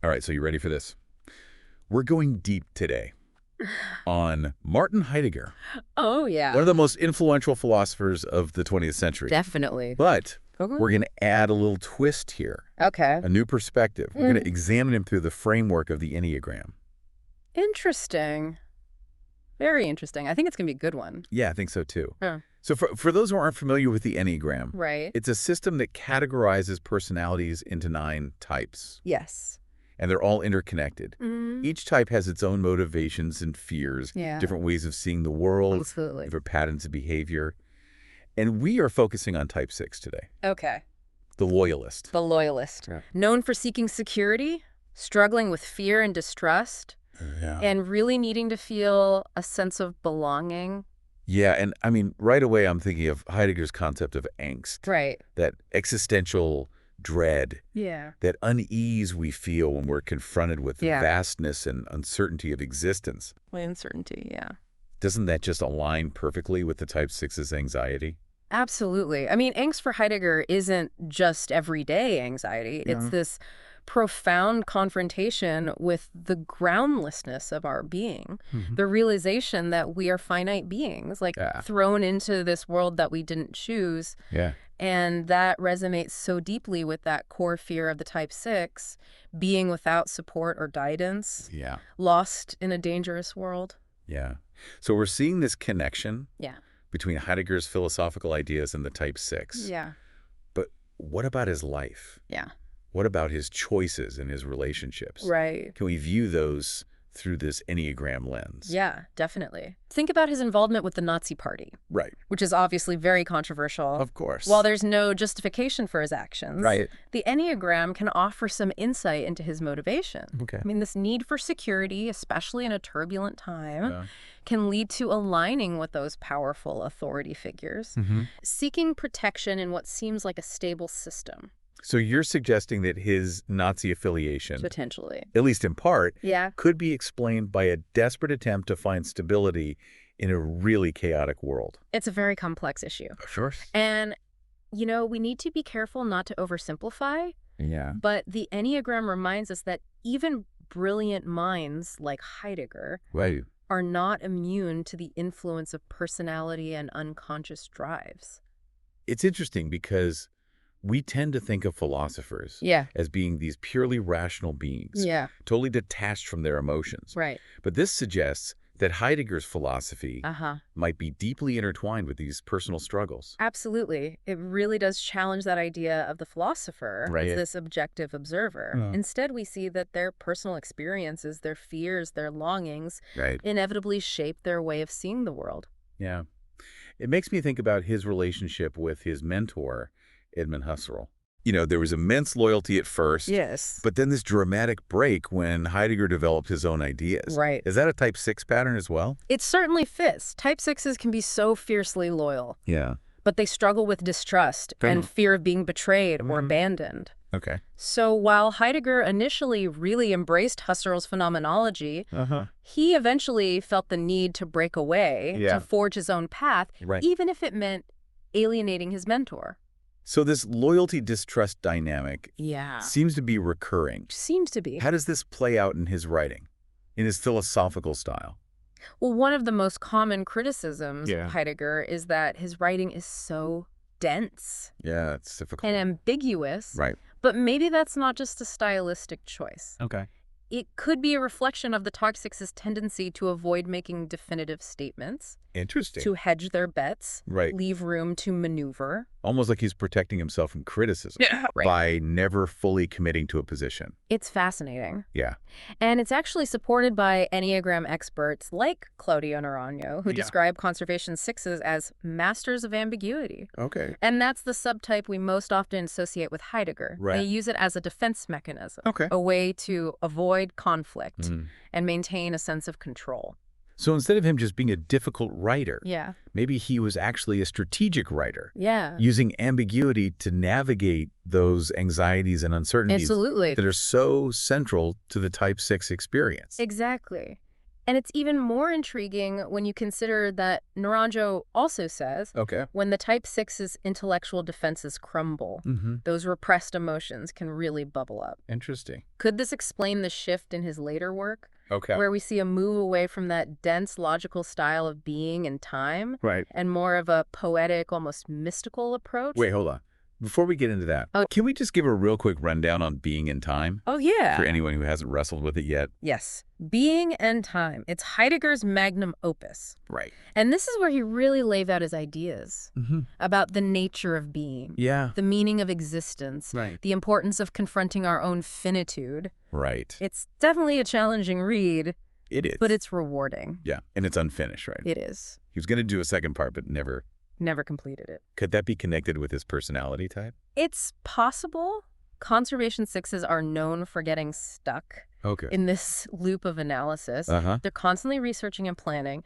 All right, so you ready for this? We're going deep today on Martin Heidegger, Oh, one yeah. of the most influential philosophers of the 20th century. Definitely. But Okay. we're going to add a little twist here, Okay. a new perspective. We're going to examine him through the framework of the Enneagram. Interesting. Very interesting. I think it's going to be a good one. Yeah, I think so too. Huh. So for those who aren't familiar with the Enneagram, Right. it's a system that categorizes personalities into 9 types, Yes. and they're all interconnected. Mm. Each type has its own motivations and fears, Yeah. different ways of seeing the world, Absolutely. different patterns of behavior. And we are focusing on type 6 today, Okay. the loyalist. The loyalist. Yeah. Known for seeking security, struggling with fear and distrust, Yeah. and really needing to feel a sense of belonging. Yeah, and I mean, right away I'm thinking of Heidegger's concept of angst, Right. that existential dread, Yeah. that unease we feel when we're confronted with the Yeah. vastness and uncertainty of existence. Uncertainty, yeah. Doesn't that just align perfectly with the type 6's anxiety? Absolutely. I mean, angst for Heidegger isn't just everyday anxiety. It's this profound confrontation with the groundlessness of our being, the realization that we are finite beings, like thrown into this world that we didn't choose. Yeah. And that resonates so deeply with that core fear of the type 6, being without support or guidance, Yeah. lost in a dangerous world. Yeah. So we're seeing this connection Yeah. between Heidegger's philosophical ideas and the type 6. Yeah. But what about his life? Yeah. What about his choices and his relationships? Right. Can we view those through this Enneagram lens? Yeah, definitely. Think about his involvement with the Nazi Party, Right. which is obviously very controversial. Of course. While there's no justification for his actions, Right. the Enneagram can offer some insight into his motivation. Okay. I mean, this need for security, especially in a turbulent time, Yeah. can lead to aligning with those powerful authority figures, seeking protection in what seems like a stable system. So you're suggesting that his Nazi affiliation, Potentially. at least in part, Yeah. could be explained by a desperate attempt to find stability in a really chaotic world. It's a very complex issue. Sure. And, you know, we need to be careful not to oversimplify, Yeah. but the Enneagram reminds us that even brilliant minds like Heidegger Right. are not immune to the influence of personality and unconscious drives. It's interesting because we tend to think of philosophers Yeah. as being these purely rational beings, Yeah. totally detached from their emotions. Right. But this suggests that Heidegger's philosophy Uh-huh. might be deeply intertwined with these personal struggles. Absolutely. It really does challenge that idea of the philosopher Right. as this objective observer. Instead, we see that their personal experiences, their fears, their longings Right. inevitably shape their way of seeing the world. Yeah. It makes me think about his relationship with his mentor, Edmund Husserl. You know, there was immense loyalty at first, Yes. but then this dramatic break when Heidegger developed his own ideas. Right. Is that a type 6 pattern as well? It certainly fits. Type 6s can be so fiercely loyal, Yeah. but they struggle with distrust and fear of being betrayed or abandoned. Okay. So while Heidegger initially really embraced Husserl's phenomenology, he eventually felt the need to break away Yeah. to forge his own path, Right. even if it meant alienating his mentor. So this loyalty-distrust dynamic Yeah. seems to be recurring. Seems to be. How does this play out in his writing, in his philosophical style? Well, one of the most common criticisms Yeah. of Heidegger is that his writing is so dense Yeah, it's difficult. and ambiguous. Right. But maybe that's not just a stylistic choice. Okay. It could be a reflection of the Toxic's tendency to avoid making definitive statements, Interesting. to hedge their bets, Right. leave room to maneuver. Almost like he's protecting himself from criticism Right. by never fully committing to a position. It's fascinating. Yeah. And it's actually supported by Enneagram experts like Claudio Naranjo, who describe conservation 6s as masters of ambiguity. Okay. And that's the subtype we most often associate with Heidegger. Right. They use it as a defense mechanism, Okay. a way to avoid conflict and maintain a sense of control. So instead of him just being a difficult writer, Yeah. maybe he was actually a strategic writer, Yeah. using ambiguity to navigate those anxieties and uncertainties Absolutely. that are so central to the type 6 experience. Exactly. And it's even more intriguing when you consider that Naranjo also says, Okay. when the type 6's intellectual defenses crumble, those repressed emotions can really bubble up. Interesting. Could this explain the shift in his later work? Okay. Where we see a move away from that dense, logical style of being and time, Right. and more of a poetic, almost mystical approach? Wait, hold on. Before we get into that, can we just give a real quick rundown on being and time? Oh, yeah. For anyone who hasn't wrestled with it yet. Yes. Being and time. It's Heidegger's magnum opus. Right. And this is where he really lays out his ideas about the nature of being, Yeah. the meaning of existence, Right. the importance of confronting our own finitude. Right. It's definitely a challenging read, It is. but it's rewarding. Yeah. And it's unfinished, right? It is. He was going to do a second part, but never. Never completed it. Could that be connected with his personality type? It's possible. Conservation sixes are known for getting stuck Okay. in this loop of analysis. They're constantly researching and planning,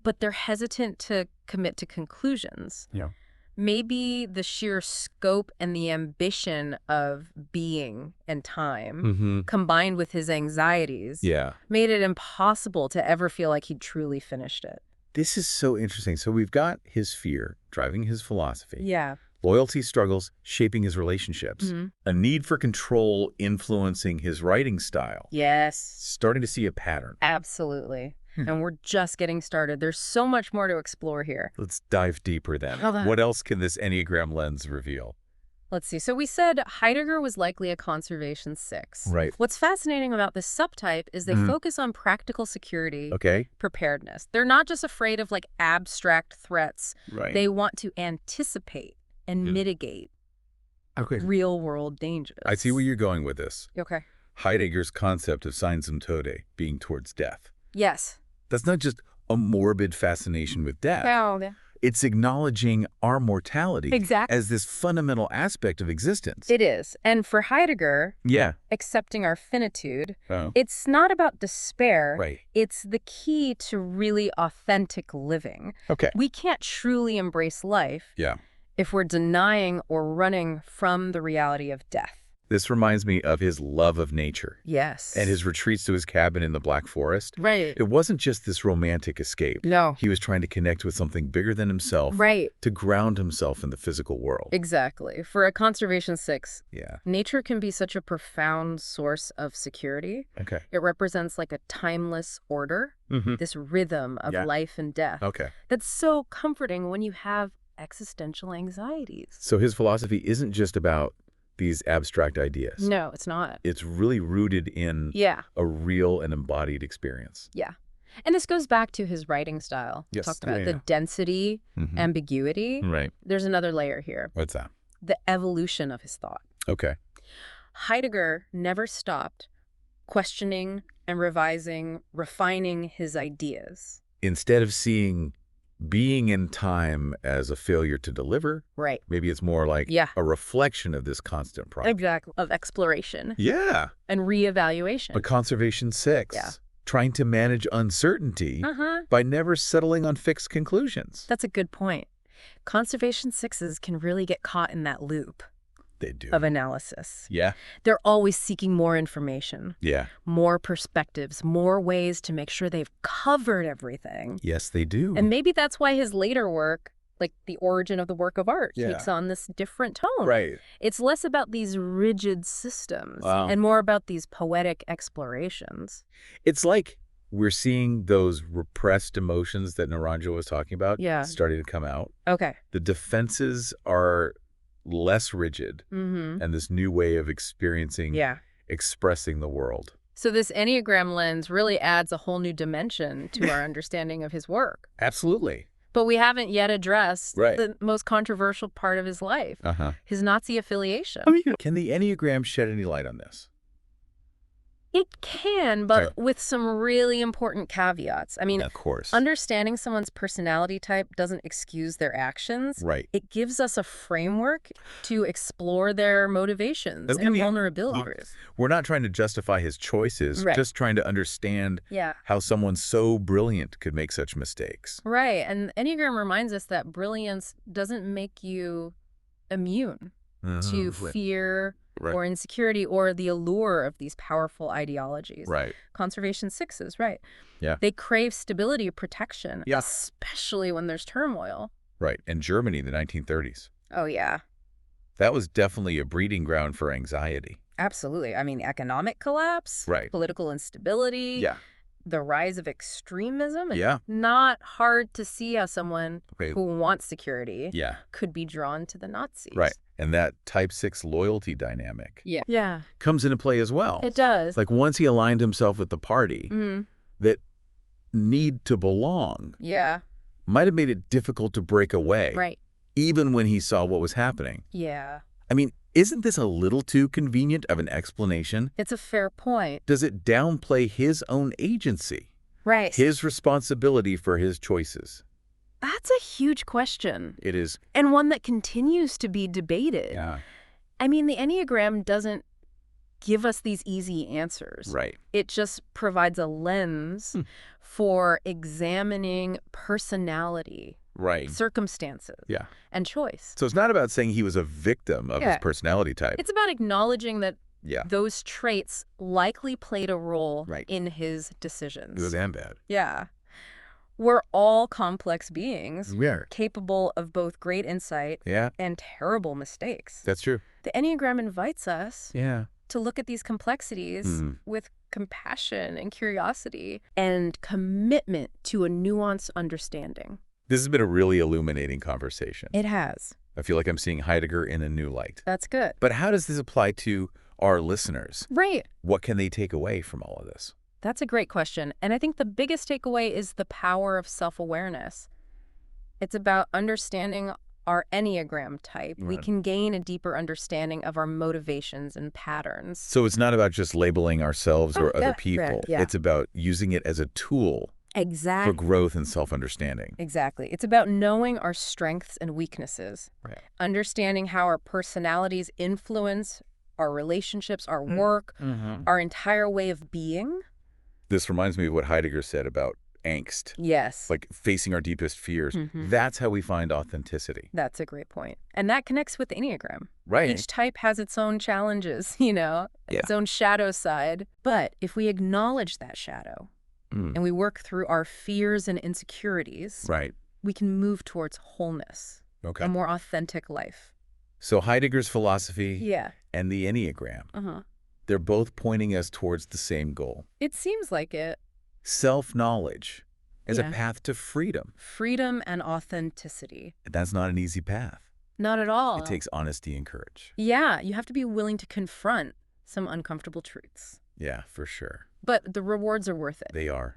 but they're hesitant to commit to conclusions. Yeah. Maybe the sheer scope and the ambition of being and time, combined with his anxieties, made it impossible to ever feel like he'd truly finished it. This is so interesting. So we've got his fear driving his philosophy. Yeah. Loyalty struggles shaping his relationships. A need for control influencing his writing style. Yes. Starting to see a pattern. Absolutely. And we're just getting started. There's so much more to explore here. Let's dive deeper then. Hold on. What else can this Enneagram lens reveal? Let's see. So we said Heidegger was likely a conservation six. Right. What's fascinating about this subtype is they focus on practical security, preparedness. They're not just afraid of like abstract threats. Right. They want to anticipate and mitigate real world dangers. I see where you're going with this. Okay. Heidegger's concept of Seinsamtode being towards death. Yes. That's not just a morbid fascination with death. Well, yeah. It's acknowledging our mortality Exactly. as this fundamental aspect of existence. It is. And for Heidegger, Yeah. accepting our finitude, Oh. it's not about despair. Right. It's the key to really authentic living. Okay. We can't truly embrace life if we're denying or running from the reality of death. This reminds me of his love of nature. Yes. And his retreats to his cabin in the Black Forest. Right. It wasn't just this romantic escape. No. He was trying to connect with something bigger than himself. Right. To ground himself in the physical world. Exactly. For a conservation six, Yeah. nature can be such a profound source of security. Okay. It represents like a timeless order, this rhythm of life and death. Okay. That's so comforting when you have existential anxieties. So his philosophy isn't just about these abstract ideas. No, it's not. It's really rooted in a real and embodied experience. Yeah. And this goes back to his writing style. Yes. Talked about the density, ambiguity. Right. There's another layer here. What's that? The evolution of his thought. Okay. Heidegger never stopped questioning and revising, refining his ideas. Instead of seeing being in time as a failure to deliver, Right. maybe it's more like a reflection of this constant process. Exactly. Of exploration. Yeah. And reevaluation. But Conservation 6, trying to manage uncertainty by never settling on fixed conclusions. That's a good point. Conservation sixes can really get caught in that loop. They do. Of analysis. Yeah. They're always seeking more information. Yeah. More perspectives, more ways to make sure they've covered everything. Yes, they do. And maybe that's why his later work, like The Origin of the Work of Art, takes on this different tone. Right. It's less about these rigid systems and more about these poetic explorations. It's like we're seeing those repressed emotions that Naranjo was talking about starting to come out. Okay. The defenses are less rigid and this new way of experiencing, expressing the world. So this Enneagram lens really adds a whole new dimension to our understanding of his work. Absolutely. But we haven't yet addressed the most controversial part of his life, his Nazi affiliation. Can the Enneagram shed any light on this? It can, but with some really important caveats. I mean, of course, understanding someone's personality type doesn't excuse their actions. Right. It gives us a framework to explore their motivations and vulnerabilities. We're not trying to justify his choices, just trying to understand how someone so brilliant could make such mistakes. Right. And Enneagram reminds us that brilliance doesn't make you immune. to fear Right. or insecurity or the allure of these powerful ideologies. Right. Conservation sixes, right. Yeah. They crave stability, protection, Yeah. especially when there's turmoil. Right. And Germany, the 1930s. Oh, yeah. That was definitely a breeding ground for anxiety. Absolutely. I mean, economic collapse, Right. political instability, Yeah. the rise of extremism. It's Yeah. not hard to see how someone Okay. who wants security Yeah. could be drawn to the Nazis. Right. And that type 6 loyalty dynamic Yeah. comes into play as well. It does. Like once he aligned himself with the party, that need to belong Yeah. might have made it difficult to break away. Right. Even when he saw what was happening. Yeah. I mean, isn't this a little too convenient of an explanation? It's a fair point. Does it downplay his own agency? Right. His responsibility for his choices? That's a huge question. It is. And one that continues to be debated. Yeah. I mean, the Enneagram doesn't give us these easy answers. Right. It just provides a lens for examining personality, Right. circumstances, Yeah. and choice. So it's not about saying he was a victim of his personality type. It's about acknowledging that Yeah. those traits likely played a role Right. in his decisions. Good and bad. Yeah. We're all complex beings, We are. capable of both great insight Yeah. and terrible mistakes. That's true. The Enneagram invites us Yeah. to look at these complexities with compassion and curiosity and commitment to a nuanced understanding. This has been a really illuminating conversation. It has. I feel like I'm seeing Heidegger in a new light. That's good. But how does this apply to our listeners? Right. What can they take away from all of this? That's a great question. And I think the biggest takeaway is the power of self-awareness. It's about understanding our Enneagram type. We Right. can gain a deeper understanding of our motivations and patterns. So it's not about just labeling ourselves or other Correct. people. Yeah. It's about using it as a tool for Exactly. growth and self-understanding. Exactly. It's about knowing our strengths and weaknesses, Right. understanding how our personalities influence our relationships, our work, our entire way of being. This reminds me of what Heidegger said about angst, Yes. like facing our deepest fears. That's how we find authenticity. That's a great point. And that connects with the Enneagram. Right. Each type has its own challenges, its own shadow side. But if we acknowledge that shadow and we work through our fears and insecurities, Right. we can move towards wholeness, Okay. a more authentic life. So Heidegger's philosophy Yeah. and the Enneagram, Uh-huh. they're both pointing us towards the same goal. It seems like it. Self-knowledge as a Yeah. path to freedom. Freedom and authenticity. That's not an easy path. Not at all. It takes honesty and courage. Yeah, you have to be willing to confront some uncomfortable truths. Yeah, for sure. But the rewards are worth it. They are.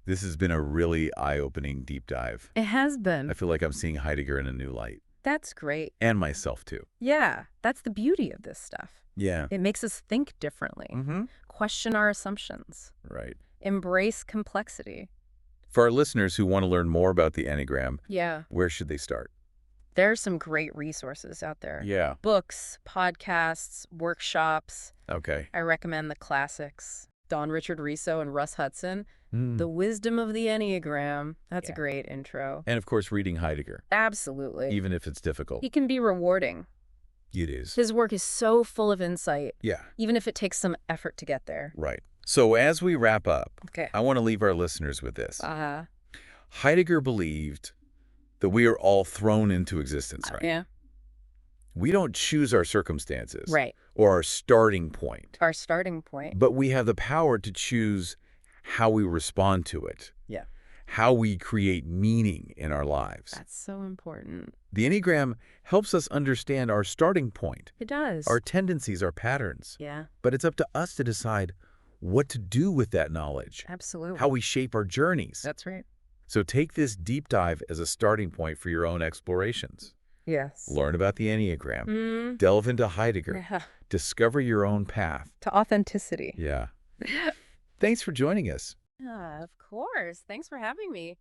This has been a really eye-opening deep dive. It has been. I feel like I'm seeing Heidegger in a new light. That's great. And myself, too. Yeah, that's the beauty of this stuff. Yeah. It makes us think differently, question our assumptions, Right. embrace complexity. For our listeners who want to learn more about the Enneagram, Yeah, where should they start? there are some great resources out there. Yeah. Books, podcasts, workshops. Okay. I recommend the classics. Don Richard Riso and Russ Hudson. Mm. The Wisdom of the Enneagram. That's a Yeah. great intro. And, of course, reading Heidegger, Absolutely. even if it's difficult. He can be rewarding. It is. His work is so full of insight, Yeah. even if it takes some effort to get there. Right. So as we wrap up, Okay. I want to leave our listeners with this. Uh-huh. Heidegger believed that we are all thrown into existence, right? Yeah. We don't choose our circumstances Right. or our starting point, Our starting point. but we have the power to choose how we respond to it, Yeah. how we create meaning in our lives. That's so important. The Enneagram helps us understand our starting point, It does. our tendencies, our patterns, Yeah, but it's up to us to decide what to do with that knowledge, absolutely. how we shape our journeys. That's right. So take this deep dive as a starting point for your own explorations. Yes. Learn about the Enneagram. Mm, Delve into Heidegger. yeah. Discover your own path. To authenticity. Yeah. Thanks for joining us. Yeah, of course. Thanks for having me.